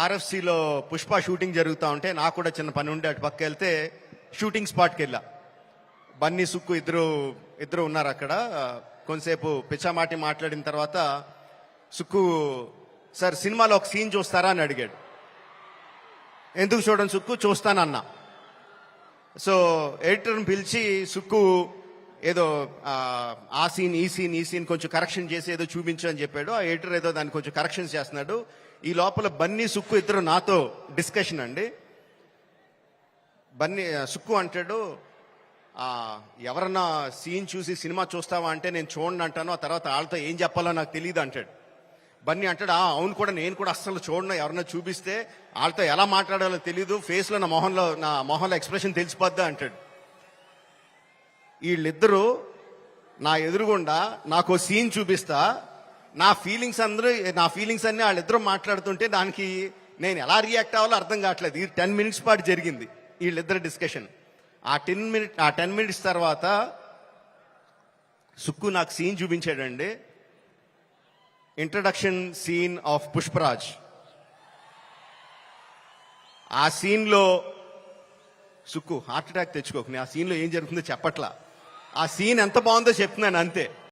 ఆర్ఎఫ్సిలో Pushpa shooting జరుగుతూ ఉంటే నాకు కూడా చిన్న పని ఉండే అటు పక్క వెళ్తే షూటింగ్ స్పాట్కి వెళ్ళా. బన్నీ సుక్కు ఇద్దరు ఉన్నారు అక్కడ. కొంతసేపు పిచ్చామాటి మాట్లాడిన తర్వాత సుక్కు, సార్ సినిమాలో ఒక సీన్ చూస్తారా అని అడిగాడు. ఎందుకు చూడండి సుక్కు, చూస్తానన్నా. సో ఎడిటర్ని పిలిచి సుక్కు ఏదో ఆ సీన్ ఈ సీన్ కొంచెం కరెక్షన్ చేసి ఏదో చూపించు అని చెప్పాడు. ఆ ఎడిటర్ ఏదో దాన్ని కొంచెం కరెక్షన్స్ చేస్తున్నాడు. ఈ లోపల బన్నీ సుక్కు ఇద్దరు నాతో డిస్కషన్ అండి. బన్నీ సుక్కు అంటాడు, ఎవరన్నా సీన్ చూసి సినిమా చూస్తావా అంటే నేను చూడండి అంటాను, ఆ తర్వాత వాళ్ళతో ఏం చెప్పాలో నాకు తెలియదు అంటాడు. బన్నీ అంటాడు, అవును కూడా, నేను కూడా అస్సలు చూడను, ఎవరన్నా చూపిస్తే వాళ్ళతో ఎలా మాట్లాడాలో తెలియదు, ఫేస్లో నా మొహంలో ఎక్స్ప్రెషన్ తెలిసిపోద్దా అంటాడు. వీళ్ళిద్దరూ నా ఎదురుగుండా నాకు సీన్ చూపిస్తా, నా ఫీలింగ్స్ అన్ని వాళ్ళిద్దరూ మాట్లాడుతుంటే దానికి నేను ఎలా రియాక్ట్ అవ్వాలో అర్థం కావట్లేదు. ఈ 10 minutes పాటు జరిగింది వీళ్ళిద్దరు డిస్కషన్. ఆ 10 minutes తర్వాత సుక్కు నాకు సీన్ చూపించాడండి. Introduction scene of Pushparaj. ఆ సీన్లో సుక్కు హార్ట్ అటాక్ తెచ్చుకోకు, ఆ సీన్లో ఏం జరుగుతుందో చెప్పట్లా. ఆ సీన్ ఎంత బాగుందో చెప్తున్నాను అంతే.